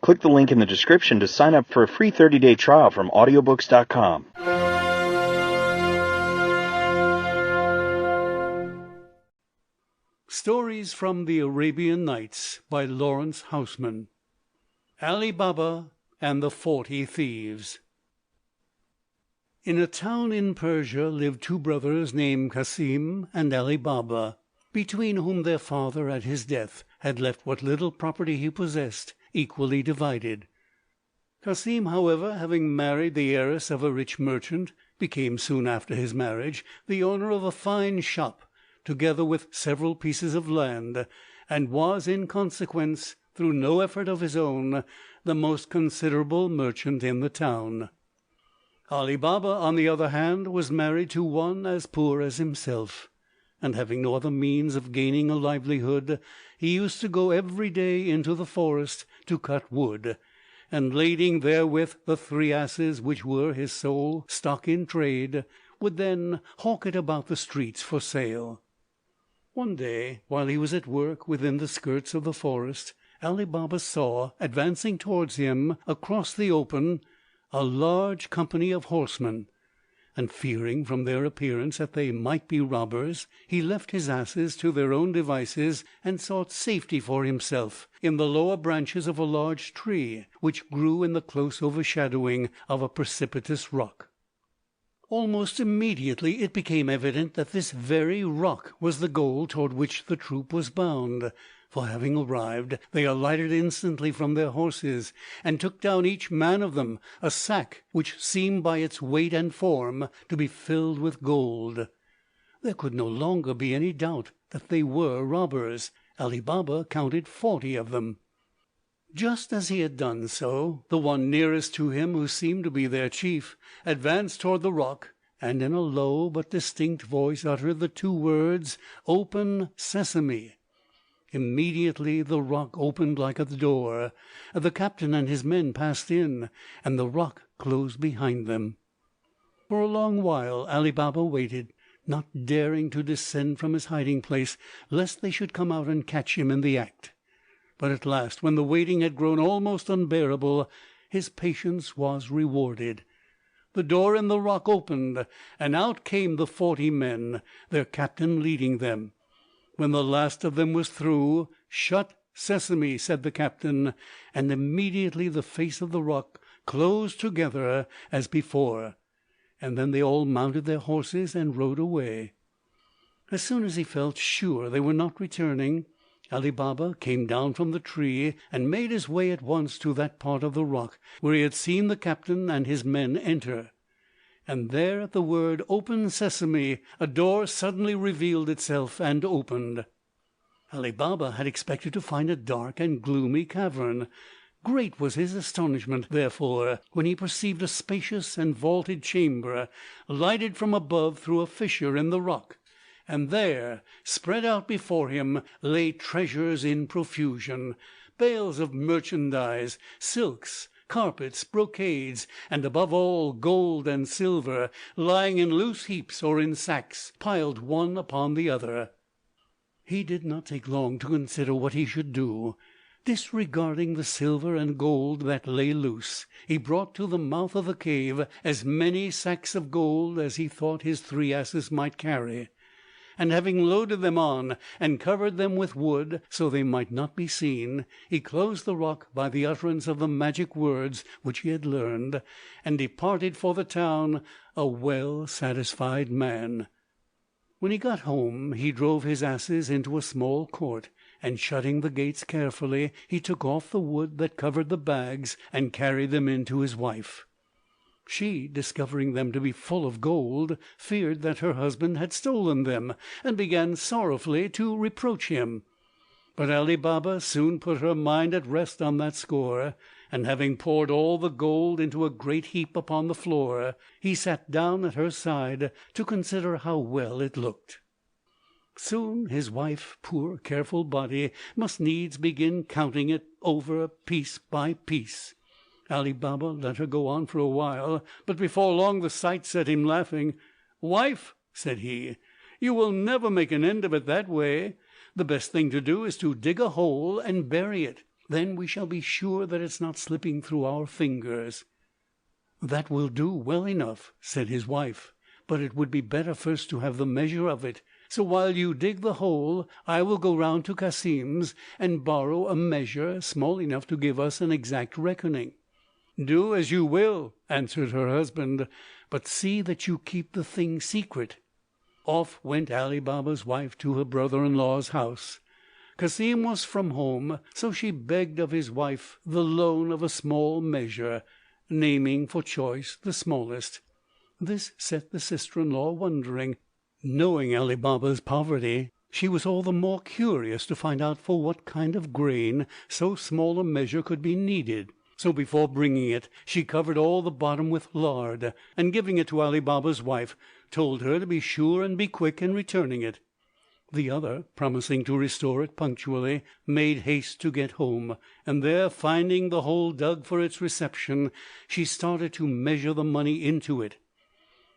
Click the link in the description to sign up for a free 30-day trial from Audiobooks.com. Stories from the Arabian Nights by Lawrence Houseman. Ali Baba and the 40 Thieves. In a town in Persia lived two brothers named Cassim and Ali Baba, between whom their father at his death had left what little property he possessed equally divided. Cassim, however, having married the heiress of a rich merchant, became soon after his marriage the owner of a fine shop, together with several pieces of land, and was in consequence, through no effort of his own, the most considerable merchant in the town. Ali Baba, on the other hand, was married to one as poor as himself, and having no other means of gaining a livelihood, he used to go every day into the forest to cut wood, and lading therewith the 3 asses which were his sole stock in trade, would then hawk it about the streets for sale. One day, while he was at work within the skirts of the forest, Ali Baba saw, advancing towards him across the open, a large company of horsemen, and fearing from their appearance that they might be robbers, he left his asses to their own devices and sought safety for himself in the lower branches of a large tree which grew in the close overshadowing of a precipitous rock. Almost immediately it became evident that this very rock was the goal toward which the troop was bound, for having arrived, they alighted instantly from their horses, and took down each man of them a sack which seemed by its weight and form to be filled with gold. There could no longer be any doubt that they were robbers. Ali Baba counted 40 of them. Just as he had done so, the one nearest to him, who seemed to be their chief, advanced toward the rock, and in a low but distinct voice uttered the 2 words, "Open, sesame." Immediately the rock opened like a door, the captain and his men passed in, and the rock closed behind them. For a long while Ali Baba waited, not daring to descend from his hiding place, lest they should come out and catch him in the act. But at last, when the waiting had grown almost unbearable, his patience was rewarded. The door in the rock opened, and out came the 40 men, their captain leading them. When the last of them was through, "Shut, sesame," said the captain, and immediately the face of the rock closed together as before, and then they all mounted their horses and rode away. As soon as he felt sure they were not returning, Ali Baba came down from the tree and made his way at once to that part of the rock where he had seen the captain and his men enter. And there, at the word "Open, sesame," a door suddenly revealed itself and opened. Ali Baba had expected to find a dark and gloomy cavern. Great was his astonishment, therefore, when he perceived a spacious and vaulted chamber, lighted from above through a fissure in the rock, and there, spread out before him, lay treasures in profusion, bales of merchandise, silks, carpets, brocades, and above all gold and silver, lying in loose heaps or in sacks, piled one upon the other. He did not take long to consider what he should do. Disregarding the silver and gold that lay loose, he brought to the mouth of the cave as many sacks of gold as he thought his 3 asses might carry, and having loaded them on and covered them with wood so they might not be seen, he closed the rock by the utterance of the magic words which he had learned, and departed for the town a well satisfied man. When he got home he drove his asses into a small court, and shutting the gates carefully, he took off the wood that covered the bags and carried them in to his wife. She, discovering them to be full of gold, feared that her husband had stolen them, and began sorrowfully to reproach him. But Ali Baba soon put her mind at rest on that score, and having poured all the gold into a great heap upon the floor, he sat down at her side to consider how well it looked. Soon his wife, poor careful body, must needs begin counting it over piece by piece. Ali Baba let her go on for a while, but before long the sight set him laughing. "Wife," said he, "you will never make an end of it that way. The best thing to do is to dig a hole and bury it. Then we shall be sure that it's not slipping through our fingers." "That will do well enough," said his wife, "but it would be better first to have the measure of it. So while you dig the hole, I will go round to Cassim's and borrow a measure small enough to give us an exact reckoning." "Do as you will," answered her husband, "but see that you keep the thing secret." Off went Ali Baba's wife to her brother-in-law's house. Cassim was from home, so she begged of his wife the loan of a small measure, naming for choice the smallest. This set the sister-in-law wondering. Knowing Ali Baba's poverty, she was all the more curious to find out for what kind of grain so small a measure could be needed. So before bringing it, she covered all the bottom with lard, and giving it to Ali Baba's wife, told her to be sure and be quick in returning it. The other, promising to restore it punctually, made haste to get home, and there finding the hole dug for its reception, she started to measure the money into it.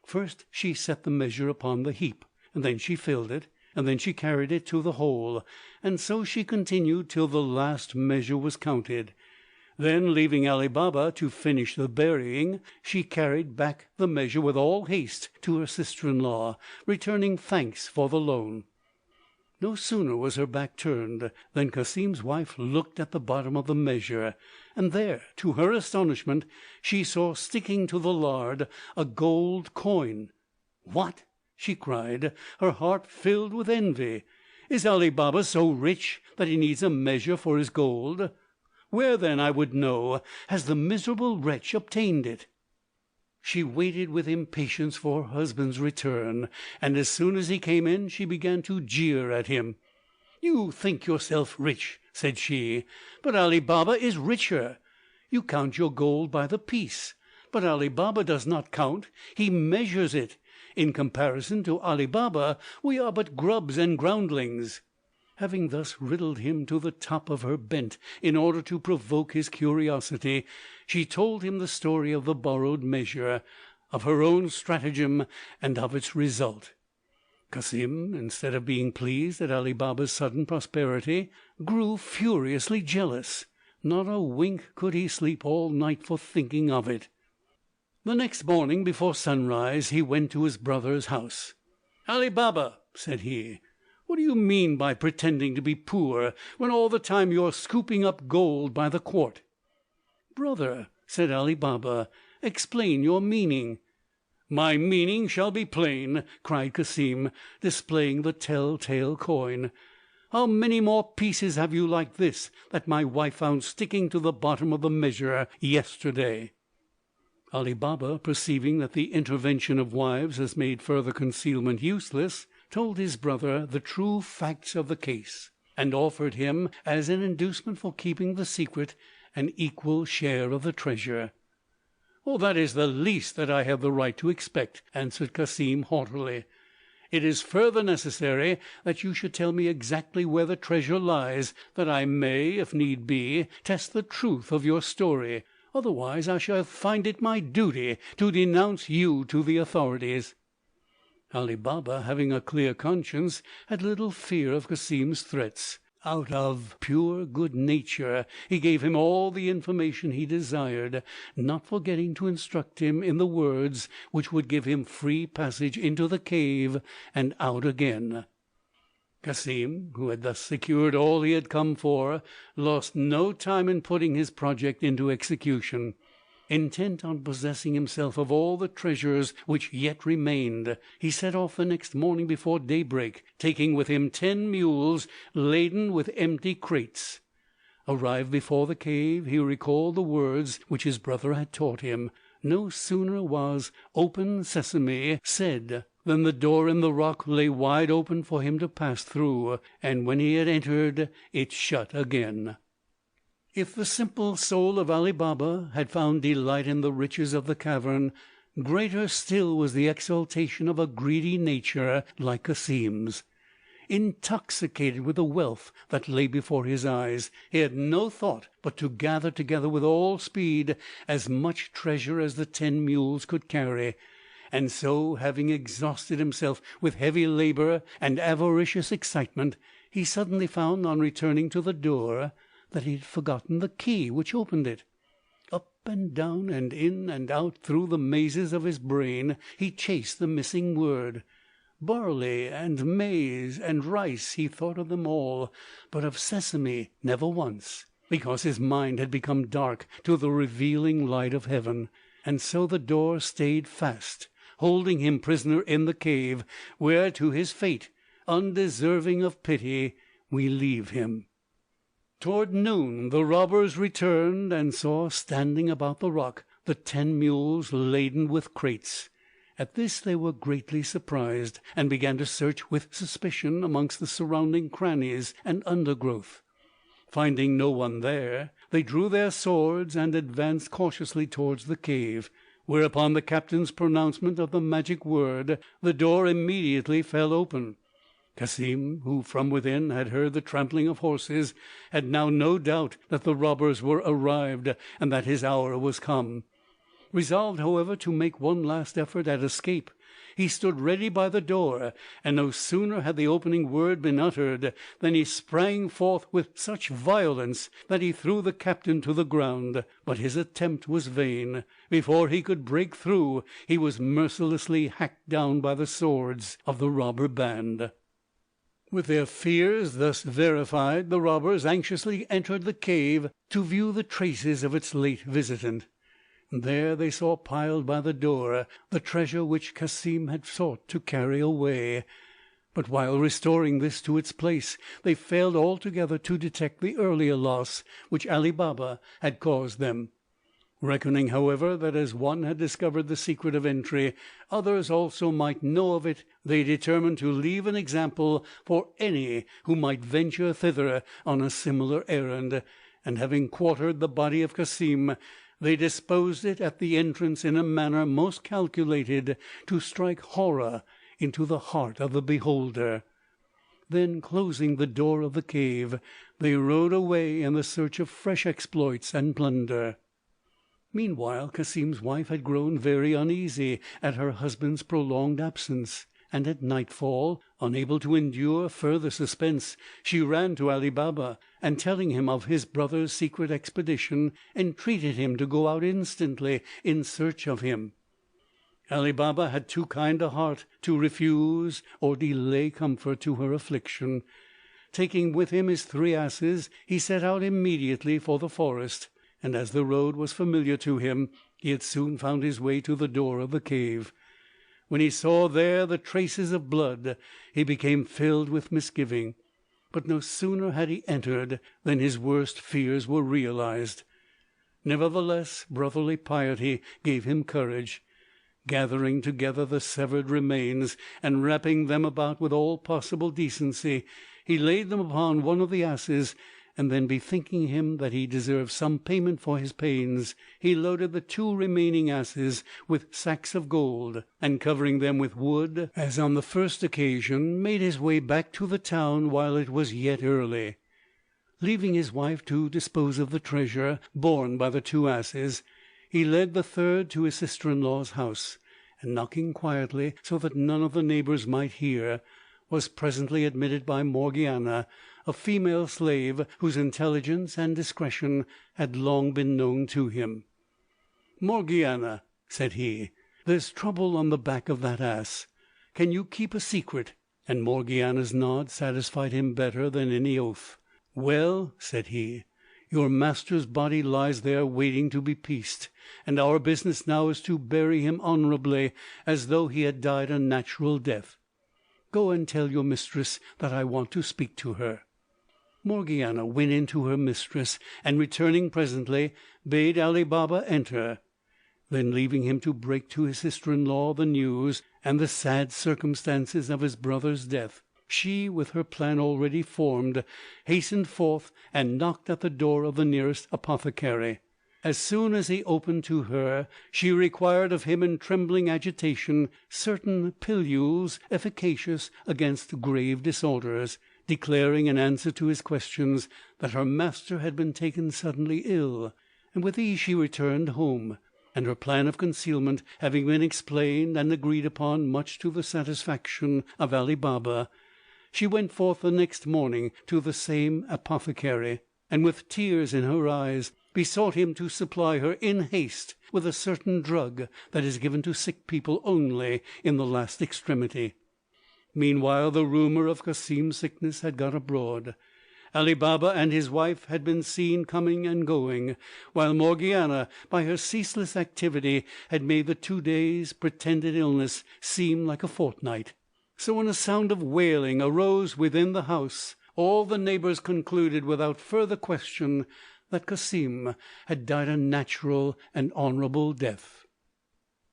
First she set the measure upon the heap, and then she filled it, and then she carried it to the hole, and so she continued till the last measure was counted. Then, leaving Ali Baba to finish the burying, she carried back the measure with all haste to her sister-in-law, returning thanks for the loan. No sooner was her back turned than Cassim's wife looked at the bottom of the measure, and there, to her astonishment, she saw sticking to the lard a gold coin. "What!" she cried, her heart filled with envy. "Is Ali Baba so rich that he needs a measure for his gold? Where, then, I would know, has the miserable wretch obtained it?" She waited with impatience for her husband's return, and as soon as he came in she began to jeer at him. "You think yourself rich," said she, "but Ali Baba is richer. You count your gold by the piece, but Ali Baba does not count, he measures it. In comparison to Ali Baba we are but grubs and groundlings." Having thus riddled him to the top of her bent in order to provoke his curiosity, she told him the story of the borrowed measure, of her own stratagem, and of its result. Cassim, instead of being pleased at Ali Baba's sudden prosperity, grew furiously jealous. Not a wink could he sleep all night for thinking of it. The next morning before sunrise he went to his brother's house. "Ali Baba," said he, "what do you mean by pretending to be poor, when all the time you are scooping up gold by the quart?" "Brother," said Ali Baba, "explain your meaning." "My meaning shall be plain," cried Cassim, displaying the tell-tale coin. "How many more pieces have you like this that my wife found sticking to the bottom of the measure yesterday?" Ali Baba, perceiving that the intervention of wives has made further concealment useless, told his brother the true facts of the case, and offered him, as an inducement for keeping the secret, an equal share of the treasure. "Oh, that is the least that I have the right to expect," answered Cassim haughtily. "It is further necessary that you should tell me exactly where the treasure lies, that I may, if need be, test the truth of your story. Otherwise I shall find it my duty to denounce you to the authorities." Ali Baba, having a clear conscience, had little fear of Cassim's threats. Out of pure good nature he gave him all the information he desired, not forgetting to instruct him in the words which would give him free passage into the cave and out again. Cassim, who had thus secured all he had come for, lost no time in putting his project into execution. Intent on possessing himself of all the treasures which yet remained, he set off the next morning before daybreak, taking with him 10 mules laden with empty crates. Arrived before the cave, he recalled the words which his brother had taught him. No sooner was "Open, Sesame" said than the door in the rock lay wide open for him to pass through, and when he had entered it shut again. If the simple soul of Ali Baba had found delight in the riches of the cavern, greater still was the exaltation of a greedy nature like Cassim's. Intoxicated with the wealth that lay before his eyes, he had no thought but to gather together with all speed as much treasure as the 10 mules could carry, and so, having exhausted himself with heavy labour and avaricious excitement, he suddenly found, on returning to the door, that he had forgotten the key which opened it. Up and down and in and out through the mazes of his brain he chased the missing word. Barley and maize and rice, he thought of them all, but of sesame never once, because his mind had become dark to the revealing light of heaven. And so the door stayed fast, holding him prisoner in the cave, where to his fate, undeserving of pity, we leave him. Toward noon the robbers returned, and saw standing about the rock the 10 mules laden with crates. At this they were greatly surprised, and began to search with suspicion amongst the surrounding crannies and undergrowth. Finding no one there, they drew their swords and advanced cautiously towards the cave, whereupon the captain's pronouncement of the magic word, the door immediately fell open. Cassim, who from within had heard the trampling of horses, had now no doubt that the robbers were arrived, and that his hour was come. Resolved, however, to make one last effort at escape, he stood ready by the door, and no sooner had the opening word been uttered than he sprang forth with such violence that he threw the captain to the ground. But his attempt was vain. Before he could break through, he was mercilessly hacked down by the swords of the robber band. With their fears thus verified, the robbers anxiously entered the cave to view the traces of its late visitant. There they saw piled by the door the treasure which Cassim had sought to carry away. But while restoring this to its place, they failed altogether to detect the earlier loss which Ali Baba had caused them. Reckoning, however, that as one had discovered the secret of entry, others also might know of it, they determined to leave an example for any who might venture thither on a similar errand, and having quartered the body of Cassim, they disposed it at the entrance in a manner most calculated to strike horror into the heart of the beholder. Then, closing the door of the cave, they rode away in the search of fresh exploits and plunder. Meanwhile Cassim's wife had grown very uneasy at her husband's prolonged absence, and at nightfall, unable to endure further suspense, she ran to Ali Baba, and telling him of his brother's secret expedition, entreated him to go out instantly in search of him. Ali Baba had too kind a heart to refuse or delay comfort to her affliction. Taking with him his 3 asses, he set out immediately for the forest, and as the road was familiar to him, he had soon found his way to the door of the cave. When he saw there the traces of blood, he became filled with misgiving. But no sooner had he entered than his worst fears were realized. Nevertheless, brotherly piety gave him courage. Gathering together the severed remains, and wrapping them about with all possible decency, he laid them upon one of the asses, and then, bethinking him that he deserved some payment for his pains, he loaded the 2 remaining asses with sacks of gold, and covering them with wood, as on the first occasion, made his way back to the town while it was yet early. Leaving his wife to dispose of the treasure borne by the 2 asses, he led the 3rd to his sister-in-law's house, and knocking quietly, so that none of the neighbours might hear, was presently admitted by Morgiana, a female slave whose intelligence and discretion had long been known to him. "Morgiana," said he, "there's trouble on the back of that ass. Can you keep a secret?" And Morgiana's nod satisfied him better than any oath. "Well," said he, "your master's body lies there waiting to be pieced, and our business now is to bury him honourably, as though he had died a natural death. Go and tell your mistress that I want to speak to her." Morgiana went in to her mistress, and returning presently, bade Ali Baba enter. Then, leaving him to break to his sister-in-law the news and the sad circumstances of his brother's death, she, with her plan already formed, hastened forth and knocked at the door of the nearest apothecary. As soon as he opened to her, she required of him in trembling agitation certain pilules efficacious against grave disorders, declaring in answer to his questions that her master had been taken suddenly ill, and with these she returned home, and her plan of concealment having been explained and agreed upon much to the satisfaction of Ali Baba, she went forth the next morning to the same apothecary. and with tears in her eyes besought him to supply her in haste with a certain drug that is given to sick people only in the last extremity. Meanwhile the rumour of Cassim's sickness had got abroad. Ali Baba and his wife had been seen coming and going, while Morgiana, by her ceaseless activity, had made the 2 days' pretended illness seem like a fortnight. So when a sound of wailing arose within the house, all the neighbours concluded without further question that Cassim had died a natural and honourable death.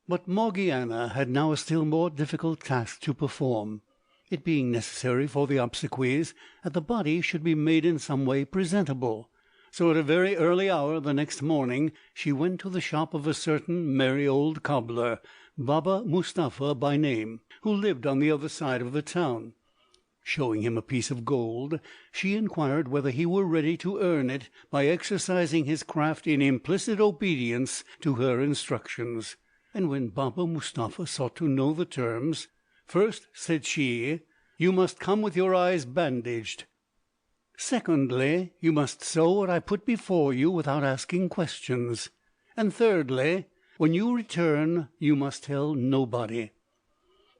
But Morgiana had now a still more difficult task to perform, it being necessary for the obsequies that the body should be made in some way presentable. So at a very early hour the next morning she went to the shop of a certain merry old cobbler, Baba Mustapha by name, who lived on the other side of the town. Showing him a piece of gold, she inquired whether he were ready to earn it by exercising his craft in implicit obedience to her instructions. And when Baba Mustapha sought to know the terms, "First," said she, "you must come with your eyes bandaged. Secondly, you must sew what I put before you without asking questions. And thirdly, when you return you must tell nobody."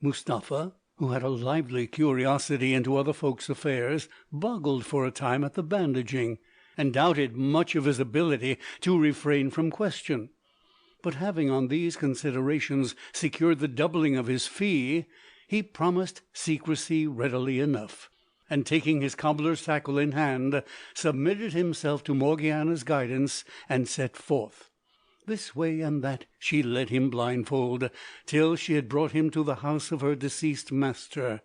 Mustapha, who had a lively curiosity into other folks' affairs, boggled for a time at the bandaging, and doubted much of his ability to refrain from question. But having on these considerations secured the doubling of his fee, he promised secrecy readily enough, and taking his cobbler's tackle in hand, submitted himself to Morgiana's guidance and set forth. This way and that she led him blindfold, till she had brought him to the house of her deceased master.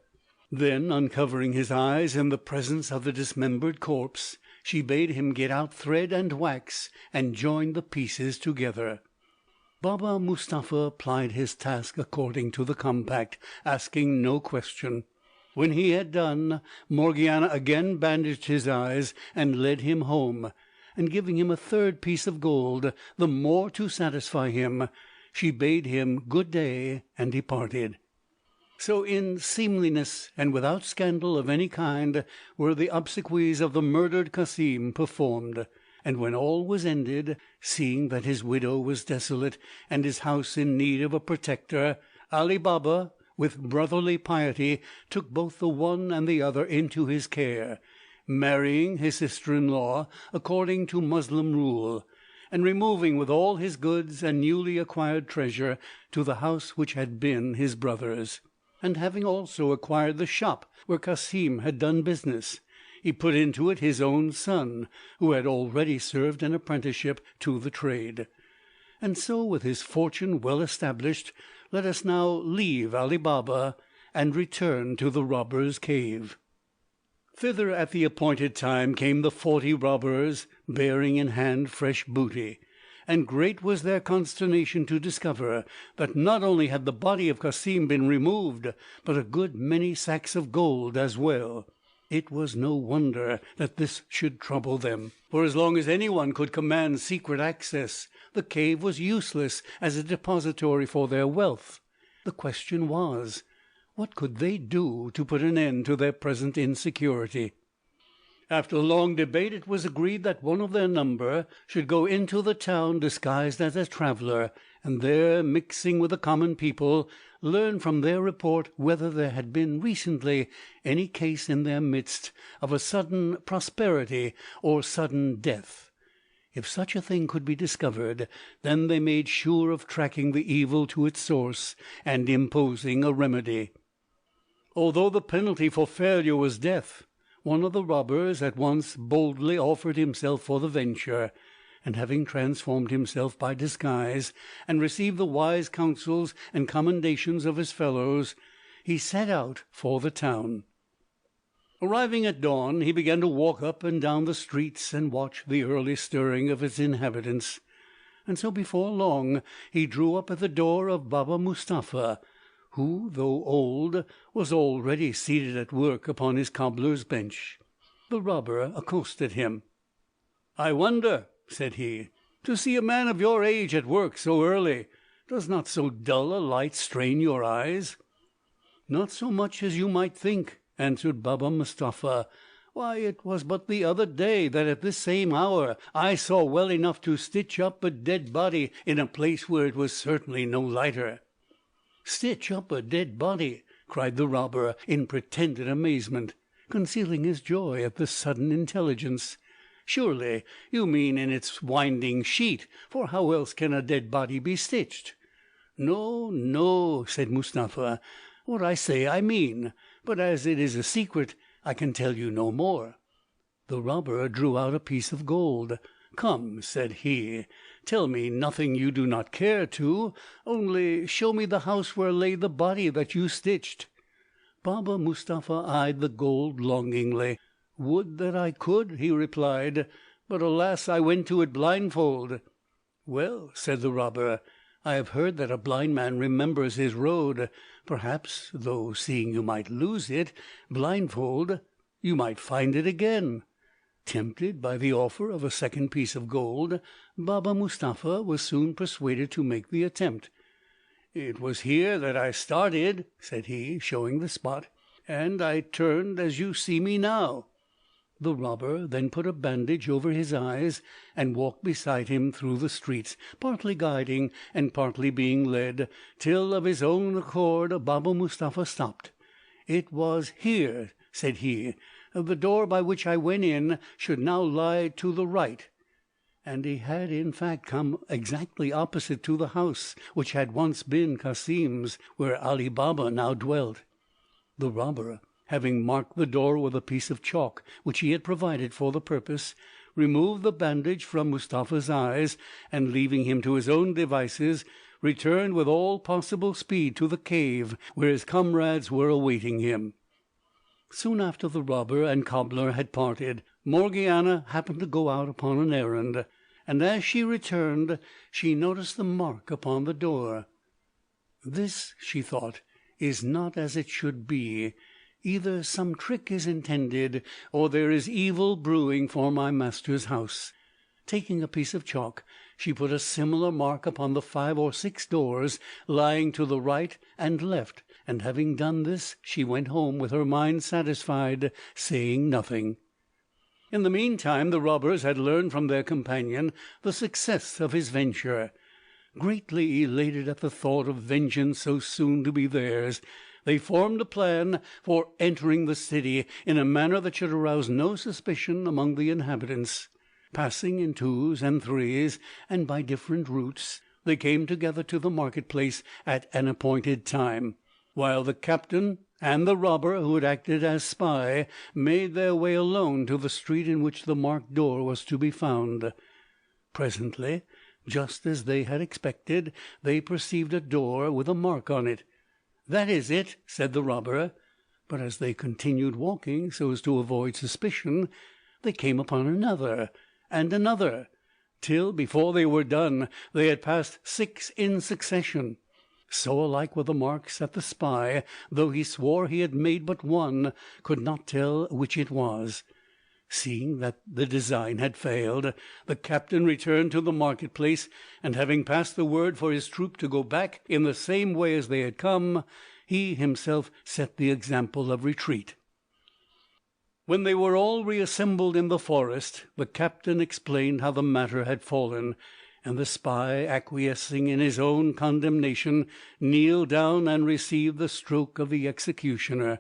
Then, uncovering his eyes in the presence of the dismembered corpse, she bade him get out thread and wax and join the pieces together. Baba Mustapha plied his task according to the compact, asking no question. When he had done, Morgiana again bandaged his eyes and led him home, and giving him a third piece of gold, the more to satisfy him, she bade him good day and departed. So in seemliness and without scandal of any kind were the obsequies of the murdered Cassim performed. And when all was ended, seeing that his widow was desolate and his house in need of a protector, Ali Baba, with brotherly piety, took both the one and the other into his care, marrying his sister-in-law according to Moslem rule, and removing with all his goods and newly acquired treasure to the house which had been his brother's. And having also acquired the shop where Cassim had done business, he put into it his own son, who had already served an apprenticeship to the trade. And so, with his fortune well established, let us now leave Ali Baba and return to the robbers' cave. Thither at the appointed time came the 40 robbers, bearing in hand fresh booty, and great was their consternation to discover that not only had the body of Cassim been removed, but a good many sacks of gold as well. It was no wonder that this should trouble them, for as long as anyone could command secret access, the cave was useless as a depository for their wealth. The question was, what could they do to put an end to their present insecurity? After long debate it was agreed that one of their number should go into the town disguised as a traveller, and there, mixing with the common people, learn from their report whether there had been recently any case in their midst of a sudden prosperity or sudden death. If such a thing could be discovered, then they made sure of tracking the evil to its source and imposing a remedy. Although the penalty for failure was death, one of the robbers at once boldly offered himself for the venture, and having transformed himself by disguise, and received the wise counsels and commendations of his fellows, he set out for the town. Arriving at dawn, he began to walk up and down the streets and watch the early stirring of its inhabitants, and so before long he drew up at the door of Baba Mustapha, who, though old, was already seated at work upon his cobbler's bench. The robber accosted him. "I wonder," said he, "to see a man of your age at work so early. Does not so dull a light strain your eyes?" "Not so much as you might think," answered Baba Mustapha, Why, it was but the other day that at this same hour I saw well enough to stitch up a dead body in a place where it was certainly no lighter." "Stitch up a dead body!" cried the robber in pretended amazement, concealing his joy at this sudden intelligence. "Surely you mean in its winding sheet, for how else can a dead body be stitched?" "No, no," said Mustapha. "What I say I mean, but as it is a secret I can tell you no more." The robber drew out a piece of gold. "Come," said he, "tell me nothing you do not care to, only show me the house where lay the body that you stitched." Baba Mustapha eyed the gold longingly. "Would that I could," he replied, "but alas, I went to it blindfold." "Well," said the robber, "I have heard that a blind man remembers his road. Perhaps, though seeing you might lose it blindfold, you might find it again." Tempted by the offer of a second piece of gold, Baba Mustapha was soon persuaded to make the attempt. "It was here that I started," said he, showing the spot, "and I turned as you see me now." The robber then put a bandage over his eyes and walked beside him through the streets, partly guiding and partly being led, till of his own accord Baba Mustapha stopped. "It was here," said he, "the door by which I went in should now lie to the right." And he had in fact come exactly opposite to the house which had once been Cassim's, where Ali Baba now dwelt. The robber, having marked the door with a piece of chalk which he had provided for the purpose, removed the bandage from Mustapha's eyes, and leaving him to his own devices, returned with all possible speed to the cave where his comrades were awaiting him. Soon after the robber and cobbler had parted, Morgiana happened to go out upon an errand, and as she returned she noticed the mark upon the door. "This," she thought, "is not as it should be. Either some trick is intended, or there is evil brewing for my master's house." Taking a piece of chalk, she put a similar mark upon the 5 or 6 doors lying to the right and left, and having done this she went home with her mind satisfied, saying nothing. In the meantime the robbers had learned from their companion the success of his venture. Greatly elated at the thought of vengeance so soon to be theirs, they formed a plan for entering the city in a manner that should arouse no suspicion among the inhabitants. Passing in 2s and 3s, and by different routes, they came together to the market-place at an appointed time, while the captain and the robber who had acted as spy made their way alone to the street in which the marked door was to be found. Presently, just as they had expected, they perceived a door with a mark on it. "That is it," said the robber. But as they continued walking so as to avoid suspicion, they came upon another and another, till before they were done they had passed 6 in succession. So alike were the marks that the spy, though he swore he had made but one, could not tell which it was. Seeing that the design had failed, the captain returned to the market-place, and having passed the word for his troop to go back in the same way as they had come, he himself set the example of retreat. When they were all reassembled in the forest, the captain explained how the matter had fallen, and the spy, acquiescing in his own condemnation, kneeled down and received the stroke of the executioner.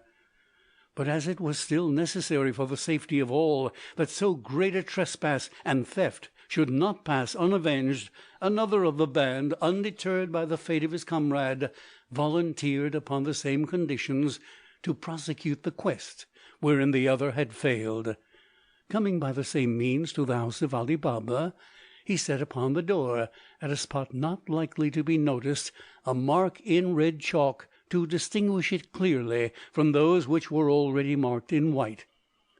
But as it was still necessary for the safety of all that so great a trespass and theft should not pass unavenged, another of the band, undeterred by the fate of his comrade, volunteered upon the same conditions to prosecute the quest wherein the other had failed. Coming by the same means to the house of Ali Baba, he set upon the door, at a spot not likely to be noticed, a mark in red chalk to distinguish it clearly from those which were already marked in white.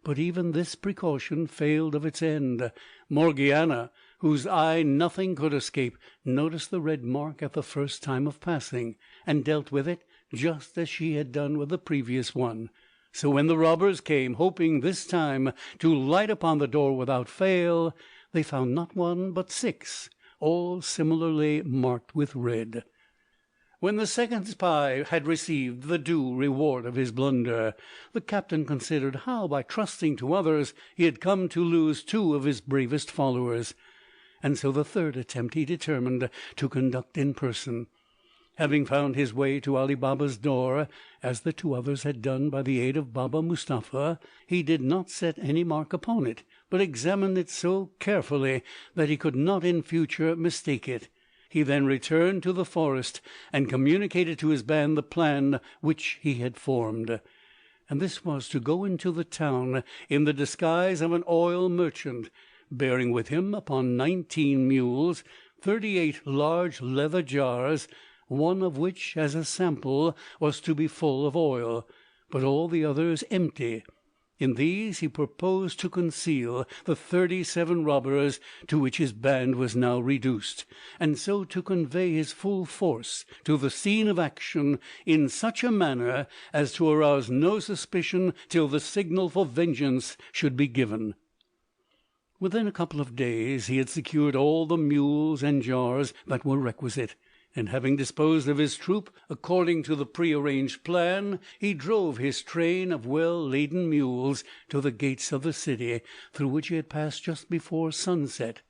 But even this precaution failed of its end. Morgiana, whose eye nothing could escape, noticed the red mark at the first time of passing, and dealt with it just as she had done with the previous one. So when the robbers came, hoping this time to light upon the door without fail, they found not one but 6, all similarly marked with red. When the second spy had received the due reward of his blunder, the captain considered how, by trusting to others, he had come to lose two of his bravest followers, and so the third attempt he determined to conduct in person. Having found his way to Ali Baba's door, as the two others had done by the aid of Baba Mustapha, he did not set any mark upon it, but examined it so carefully that he could not in future mistake it. He then returned to the forest and communicated to his band the plan which he had formed, and this was to go into the town in the disguise of an oil merchant, bearing with him upon 19 mules 38 large leather jars, one of which, as a sample, was to be full of oil, but all the others empty. In these he proposed to conceal the 37 robbers to which his band was now reduced, and so to convey his full force to the scene of action in such a manner as to arouse no suspicion till the signal for vengeance should be given. Within a couple of days he had secured all the mules and jars that were requisite, and having disposed of his troop according to the prearranged plan, he drove his train of well-laden mules to the gates of the city, through which he had passed just before sunset.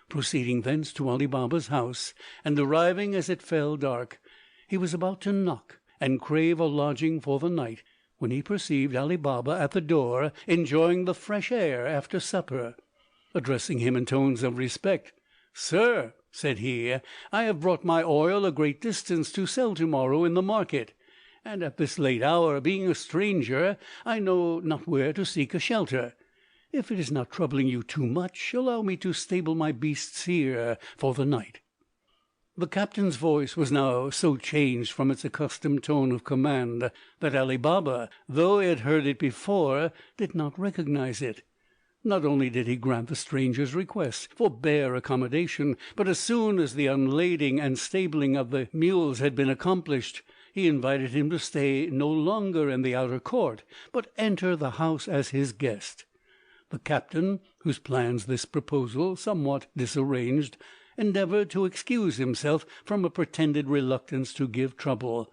Proceeding thence to Ali Baba's house, and arriving as it fell dark, he was about to knock and crave a lodging for the night, when he perceived Ali Baba at the door, enjoying the fresh air after supper. Addressing him in tones of respect, "Sir," said he, "I have brought my oil a great distance to sell to-morrow in the market, and at this late hour, being a stranger, I know not where to seek a shelter. If it is not troubling you too much, allow me to stable my beasts here for the night." The captain's voice was now so changed from its accustomed tone of command that Ali Baba, though he had heard it before, did not recognize it. Not only did he grant the stranger's request for bare accommodation, but as soon as the unlading and stabling of the mules had been accomplished, he invited him to stay no longer in the outer court, but enter the house as his guest. The captain, whose plans this proposal somewhat disarranged, endeavoured to excuse himself from a pretended reluctance to give trouble.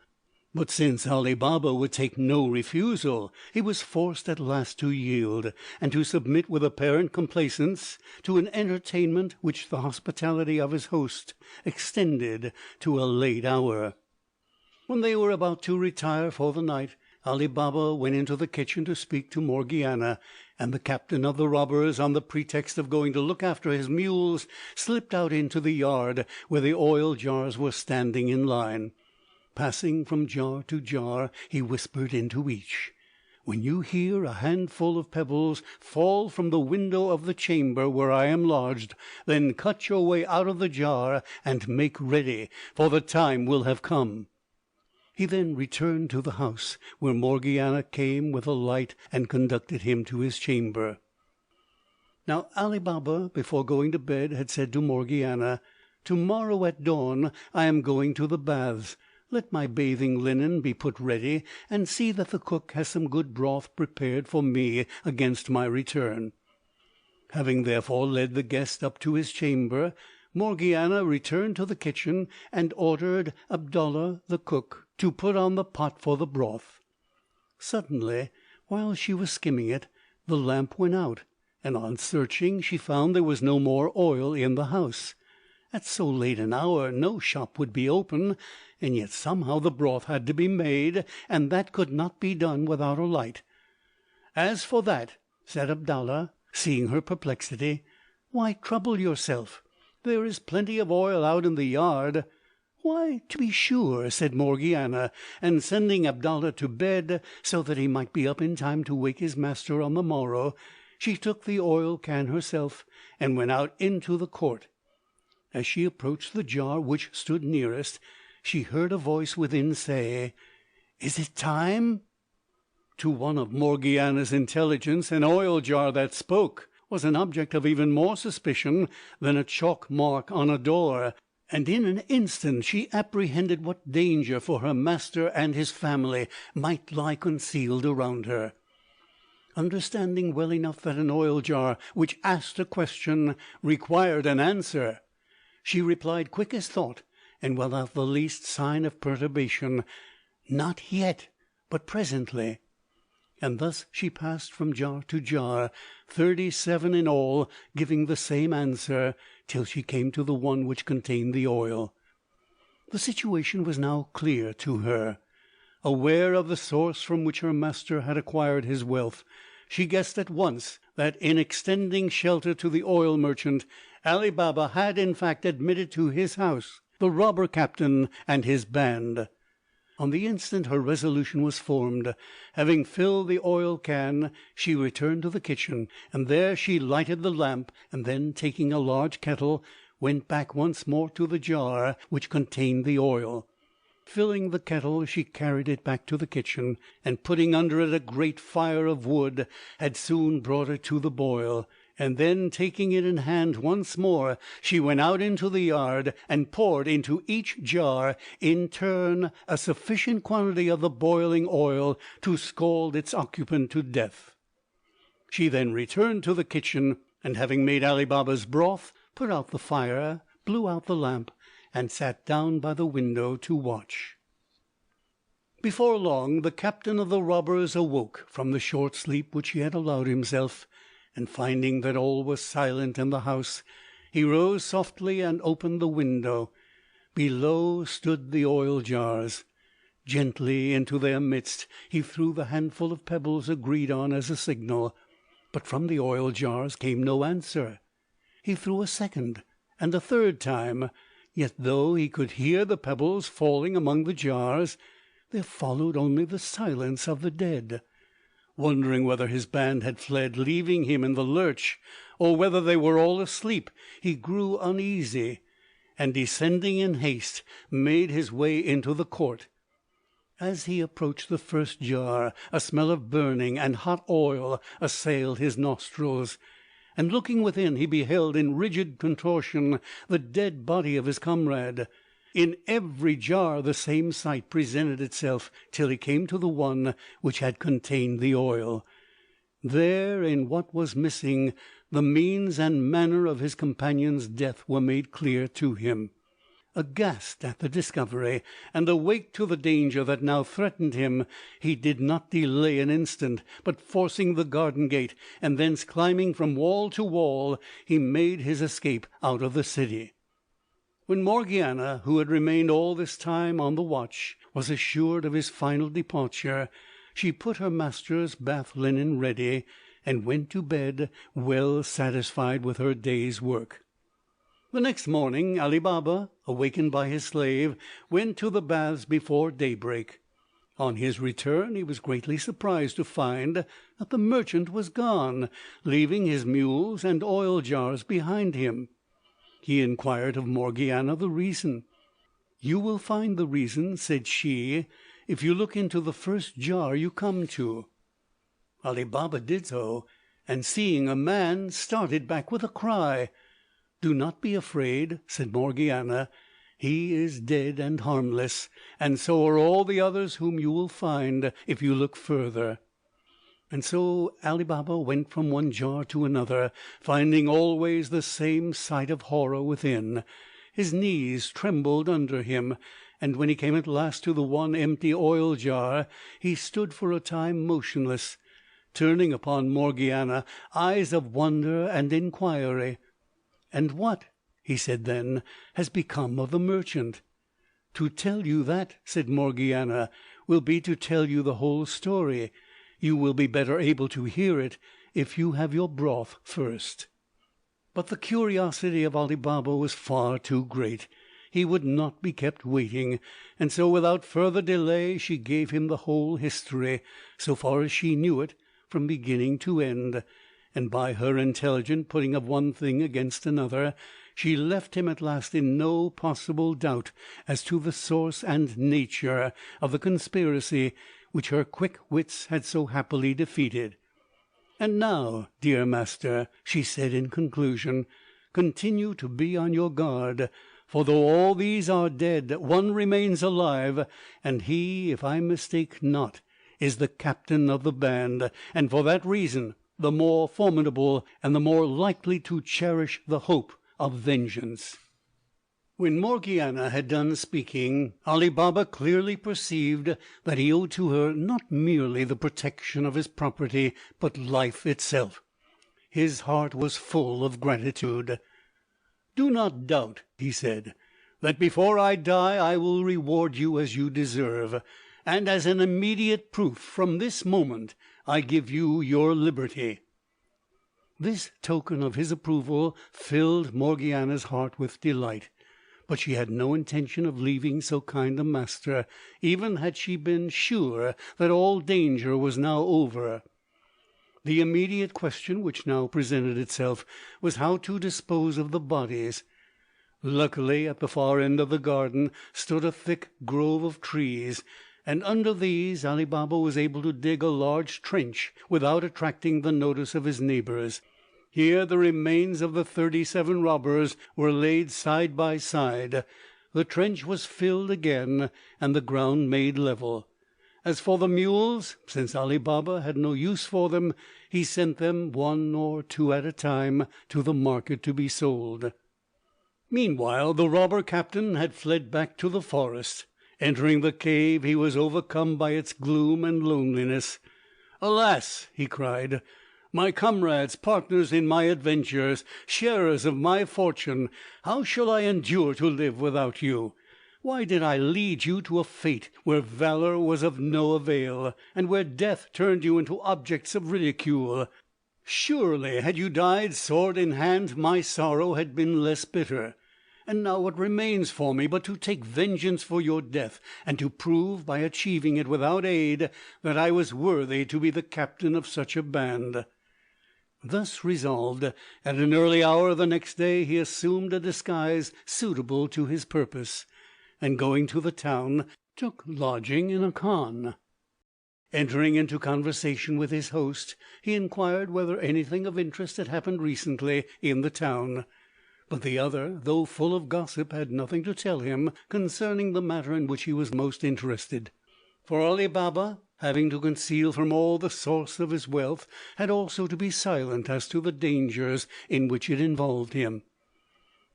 But since Ali Baba would take no refusal, he was forced at last to yield, and to submit with apparent complaisance to an entertainment which the hospitality of his host extended to a late hour. When they were about to retire for the night, Ali Baba went into the kitchen to speak to Morgiana, and the captain of the robbers, on the pretext of going to look after his mules, slipped out into the yard where the oil jars were standing in line. Passing from jar to jar, he whispered into each, "When you hear a handful of pebbles fall from the window of the chamber where I am lodged, then cut your way out of the jar and make ready, for the time will have come." He then returned to the house, where Morgiana came with a light and conducted him to his chamber. Now Ali Baba, before going to bed, had said to Morgiana, "To-morrow at dawn I am going to the baths. Let my bathing linen be put ready, and see that the cook has some good broth prepared for me against my return." Having therefore led the guest up to his chamber, Morgiana returned to the kitchen and ordered Abdallah, the cook, to put on the pot for the broth. Suddenly, while she was skimming it, the lamp went out, and on searching she found there was no more oil in the house. At so late an hour no shop would be open, and yet somehow the broth had to be made, and that could not be done without a light. "As for that," said Abdallah, seeing her perplexity, "why trouble yourself? There is plenty of oil out in the yard." "Why, to be sure," said Morgiana, and sending Abdallah to bed, so that he might be up in time to wake his master on the morrow, she took the oil can herself and went out into the court. As she approached the jar which stood nearest, she heard a voice within say, "Is it time?" To one of Morgiana's intelligence, an oil jar that spoke was an object of even more suspicion than a chalk mark on a door, and in an instant she apprehended what danger for her master and his family might lie concealed around her. Understanding well enough that an oil jar which asked a question required an answer, she replied quick as thought, and without the least sign of perturbation. Not yet, but presently. And thus she passed from jar to jar, 37 in all, giving the same answer, till she came to the one which contained the oil. The situation was now clear to her. Aware of the source from which her master had acquired his wealth, she guessed at once that in extending shelter to the oil merchant, Ali Baba had in fact admitted to his house the robber captain and his band. On the instant her resolution was formed. Having filled the oil can, she returned to the kitchen, and there she lighted the lamp, and then, taking a large kettle, went back once more to the jar which contained the oil. Filling the kettle, she carried it back to the kitchen, and putting under it a great fire of wood, had soon brought it to the boil. And then, taking it in hand once more, she went out into the yard, and poured into each jar in turn a sufficient quantity of the boiling oil to scald its occupant to death. She then returned to the kitchen, and having made Ali Baba's broth, put out the fire, blew out the lamp, and sat down by the window to watch. Before long the captain of the robbers awoke from the short sleep which he had allowed himself, and finding that all was silent in the house, he rose softly and opened the window. Below stood the oil jars. Gently into their midst he threw the handful of pebbles agreed on as a signal, but from the oil jars came no answer. He threw a second and a third time, yet though he could hear the pebbles falling among the jars, there followed only the silence of the dead. Wondering whether his band had fled, leaving him in the lurch, or whether they were all asleep, he grew uneasy, and descending in haste, made his way into the court. As he approached the first jar, a smell of burning and hot oil assailed his nostrils, and looking within, he beheld in rigid contortion the dead body of his comrade. In every jar the same sight presented itself, till he came to the one which had contained the oil. There, in what was missing, the means and manner of his companion's death were made clear to him. Aghast at the discovery, and awake to the danger that now threatened him, he did not delay an instant, but forcing the garden gate, and thence climbing from wall to wall, he made his escape out of the city. When Morgiana, who had remained all this time on the watch, was assured of his final departure, she put her master's bath linen ready, and went to bed well satisfied with her day's work. The next morning Ali Baba, awakened by his slave, went to the baths before daybreak. On his return he was greatly surprised to find that the merchant was gone, leaving his mules and oil jars behind him. He inquired of Morgiana the reason. "You will find the reason," said she, "if you look into the first jar you come to." Ali Baba did so, and seeing a man, started back with a cry. "Do not be afraid," said Morgiana. "He is dead and harmless, and so are all the others whom you will find if you look further." And so Ali Baba went from one jar to another, finding always the same sight of horror within. His knees trembled under him, and when he came at last to the one empty oil jar, he stood for a time motionless, turning upon Morgiana eyes of wonder and inquiry. "And what," he said then, "has become of the merchant?" "To tell you that," said Morgiana, "will be to tell you the whole story. You will be better able to hear it if you have your broth first." But the curiosity of Ali Baba was far too great. He would not be kept waiting, and so without further delay she gave him the whole history, so far as she knew it, from beginning to end, and by her intelligent putting of one thing against another, she left him at last in no possible doubt as to the source and nature of the conspiracy which her quick wits had so happily defeated. "And now, dear master," she said in conclusion, "continue to be on your guard, for though all these are dead, one remains alive, and he, if I mistake not, is the captain of the band, and for that reason the more formidable and the more likely to cherish the hope of vengeance." When Morgiana had done speaking, Ali Baba clearly perceived that he owed to her not merely the protection of his property, but life itself. His heart was full of gratitude. "Do not doubt," he said, "that before I die I will reward you as you deserve, and as an immediate proof, from this moment I give you your liberty." This token of his approval filled Morgiana's heart with delight. But she had no intention of leaving so kind a master, even had she been sure that all danger was now over. The immediate question which now presented itself was how to dispose of the bodies. Luckily, at the far end of the garden stood a thick grove of trees, and under these Ali Baba was able to dig a large trench without attracting the notice of his neighbours. Here the remains of the 37 robbers were laid side by side. The trench was filled again, and the ground made level. As for the mules, since Ali Baba had no use for them, he sent them, one or two at a time, to the market to be sold. Meanwhile the robber captain had fled back to the forest. Entering the cave, he was overcome by its gloom and loneliness. "Alas!" he cried, "my comrades, partners in my adventures, sharers of my fortune, how shall I endure to live without you? Why did I lead you to a fate where valor was of no avail, and where death turned you into objects of ridicule? Surely, had you died sword in hand, my sorrow had been less bitter. And now what remains for me but to take vengeance for your death, and to prove, by achieving it without aid, that I was worthy to be the captain of such a band?" Thus resolved, at an early hour the next day he assumed a disguise suitable to his purpose, and going to the town, took lodging in a khan. Entering into conversation with his host, he inquired whether anything of interest had happened recently in the town. But the other, though full of gossip, had nothing to tell him concerning the matter in which he was most interested. For Ali Baba, having to conceal from all the source of his wealth, had also to be silent as to the dangers in which it involved him.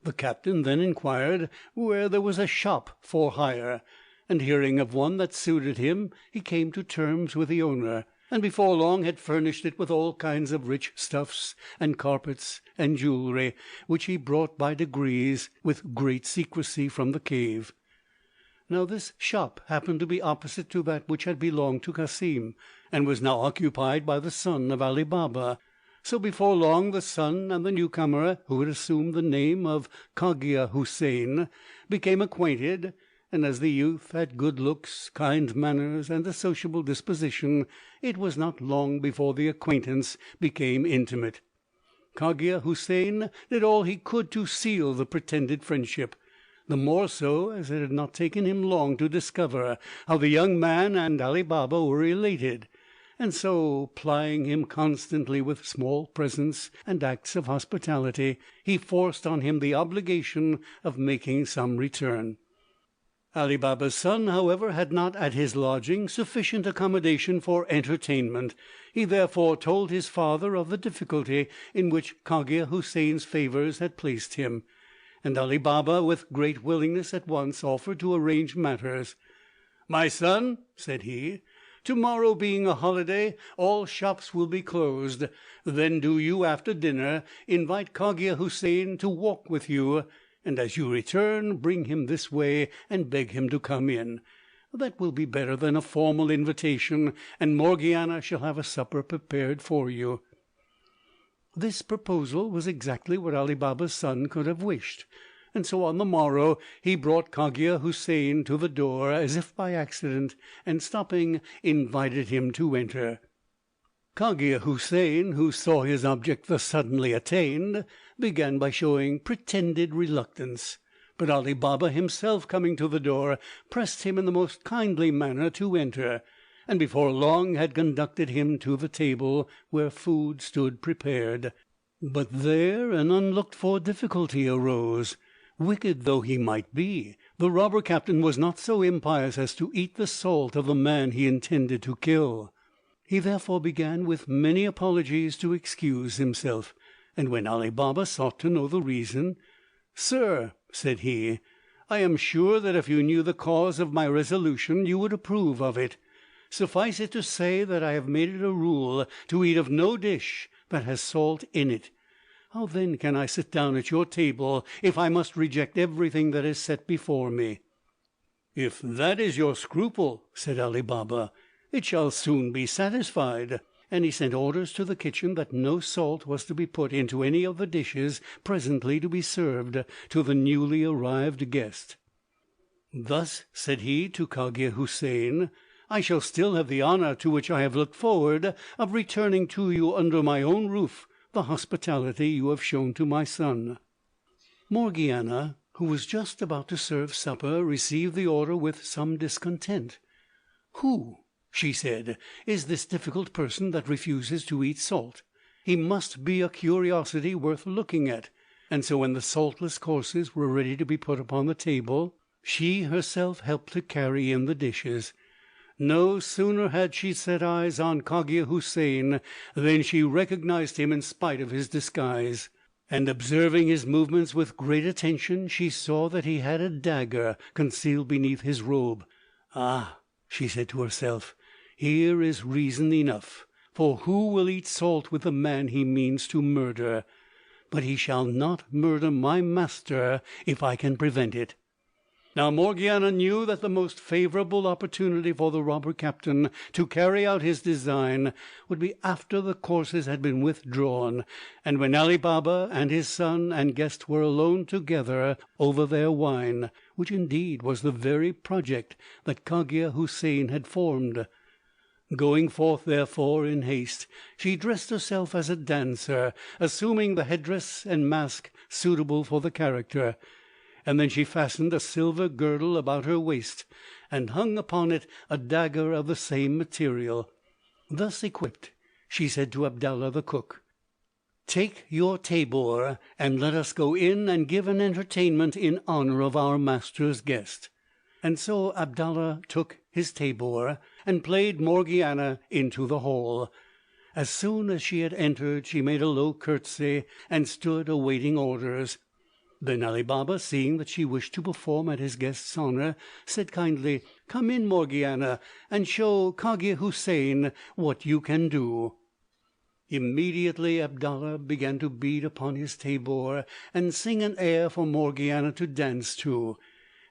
The captain then inquired where there was a shop for hire, and hearing of one that suited him, he came to terms with the owner, and before long had furnished it with all kinds of rich stuffs and carpets and jewelry, which he brought by degrees with great secrecy from the cave. Now this shop happened to be opposite to that which had belonged to Cassim, and was now occupied by the son of Ali Baba. So before long the son and the newcomer, who had assumed the name of Cogia Houssain, became acquainted, and as the youth had good looks, kind manners, and a sociable disposition, it was not long before the acquaintance became intimate. Cogia Houssain did all he could to seal the pretended friendship, the more so as it had not taken him long to discover how the young man and Ali Baba were related, and so, plying him constantly with small presents and acts of hospitality, he forced on him the obligation of making some return. Ali Baba's son, however, had not at his lodging sufficient accommodation for entertainment. He therefore told his father of the difficulty in which Cogia Houssain's favours had placed him, and Ali Baba with great willingness at once offered to arrange matters. "My son," said he, "to-morrow being a holiday, all shops will be closed. Then do you, after dinner, invite Cogia Houssain to walk with you, and as you return, bring him this way and beg him to come in. That will be better than a formal invitation, and Morgiana shall have a supper prepared for you." This proposal was exactly what Ali Baba's son could have wished, and so on the morrow he brought Cogia Houssain to the door, as if by accident, and stopping, invited him to enter. Cogia Houssain, who saw his object thus suddenly attained, began by showing pretended reluctance, but Ali Baba himself, coming to the door, pressed him in the most kindly manner to enter, and before long had conducted him to the table where food stood prepared. But there an unlooked for difficulty arose. Wicked though he might be, the robber captain was not so impious as to eat the salt of the man he intended to kill. He therefore began with many apologies to excuse himself, and when Ali Baba sought to know the reason, "Sir," said he, I am sure that if you knew the cause of my resolution you would approve of it. Suffice it to say that I have made it a rule to eat of no dish that has salt in it. How then can I sit down at your table if I must reject everything that is set before me?" "If that is your scruple," said Ali Baba, "it shall soon be satisfied." And he sent orders to the kitchen that no salt was to be put into any of the dishes presently to be served to the newly arrived guest. "Thus," said he to Cogia Houssain, "I shall still have the honour to which I have looked forward of returning to you under my own roof the hospitality you have shown to my son." Morgiana, who was just about to serve supper, received the order with some discontent. "Who," she said, "is this difficult person that refuses to eat salt? He must be a curiosity worth looking at." And so when the saltless courses were ready to be put upon the table, she herself helped to carry in the dishes. No sooner had she set eyes on Cogia Houssain than she recognized him in spite of his disguise, and observing his movements with great attention, she saw that he had a dagger concealed beneath his robe. "Ah," she said to herself, "here is reason enough, for who will eat salt with the man he means to murder? But he shall not murder my master if I can prevent it." Now Morgiana knew that the most favourable opportunity for the robber captain to carry out his design would be after the courses had been withdrawn, and when Ali Baba and his son and guest were alone together over their wine, which indeed was the very project that Cogia Houssain had formed. Going forth, therefore, in haste, she dressed herself as a dancer, assuming the headdress and mask suitable for the character, and then she fastened a silver girdle about her waist, and hung upon it a dagger of the same material. Thus equipped, she said to Abdallah the cook, "Take your tabor, and let us go in and give an entertainment in honour of our master's guest." And so Abdallah took his tabor and played Morgiana into the hall. As soon as she had entered she made a low curtsy and stood awaiting orders. Then Ali Baba, seeing that she wished to perform at his guest's honour, said kindly, "Come in, Morgiana, and show Cogia Houssain what you can do." Immediately Abdallah began to beat upon his tabor and sing an air for Morgiana to dance to,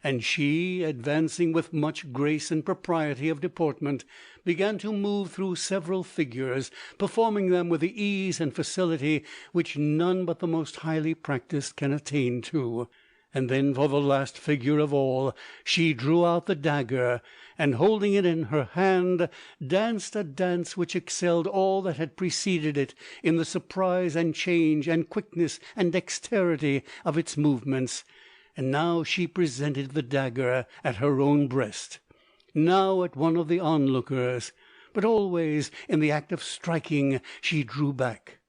and she, advancing with much grace and propriety of deportment, began to move through several figures, performing them with the ease and facility which none but the most highly practised can attain to. And then, for the last figure of all, she drew out the dagger, and holding it in her hand, danced a dance which excelled all that had preceded it in the surprise and change and quickness and dexterity of its movements. And now she presented the dagger at her own breast, now at one of the onlookers, but always in the act of striking she drew back.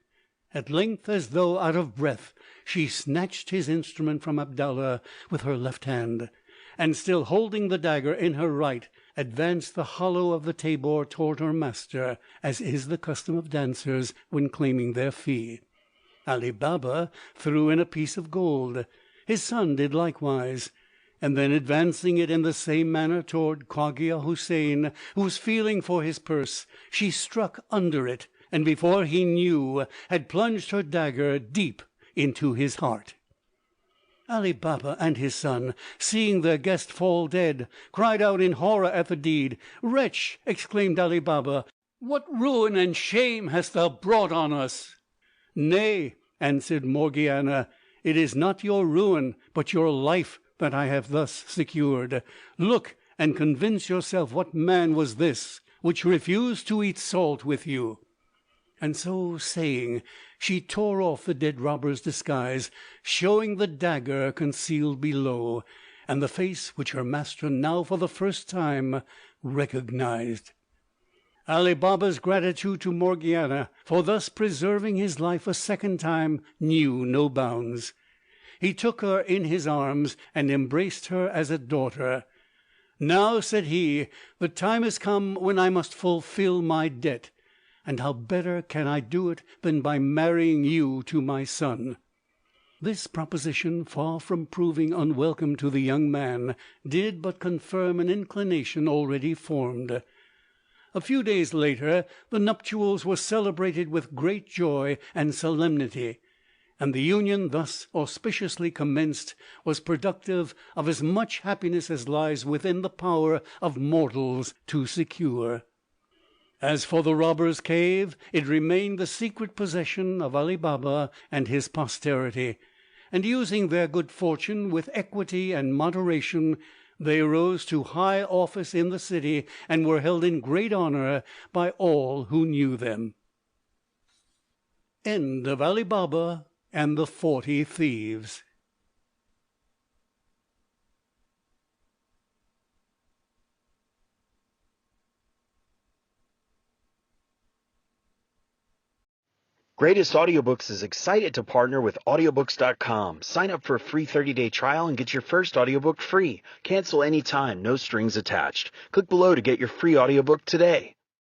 At length, as though out of breath, she snatched his instrument from Abdallah with her left hand, and still holding the dagger in her right, advanced the hollow of the tabor toward her master, as is the custom of dancers when claiming their fee. Ali Baba threw in a piece of gold. His son did likewise, and then advancing it in the same manner toward Cogia Houssain, who was feeling for his purse, she struck under it, and before he knew had plunged her dagger deep into his heart. Ali Baba and his son, seeing their guest fall dead, cried out in horror at the deed. "Wretch!" exclaimed Ali Baba, "what ruin and shame hast thou brought on us?" "Nay," answered Morgiana, "it is not your ruin, but your life that I have thus secured. Look and convince yourself what man was this which refused to eat salt with you." And so saying, she tore off the dead robber's disguise, showing the dagger concealed below, and the face which her master now for the first time recognized. Ali Baba's gratitude to Morgiana for thus preserving his life a second time knew no bounds. He took her in his arms and embraced her as a daughter. "Now," said he, "the time is come when I must fulfil my debt, and how better can I do it than by marrying you to my son?" This proposition, far from proving unwelcome to the young man, did but confirm an inclination already formed. A few days later the nuptials were celebrated with great joy and solemnity, and the union thus auspiciously commenced was productive of as much happiness as lies within the power of mortals to secure. As for the robbers' cave, it remained the secret possession of Ali Baba and his posterity, and using their good fortune with equity and moderation, they rose to high office in the city, and were held in great honor by all who knew them. End of Ali Baba and the 40 Thieves. Greatest Audiobooks is excited to partner with Audiobooks.com. Sign up for a free 30-day trial and get your first audiobook free. Cancel anytime, no strings attached. Click below to get your free audiobook today.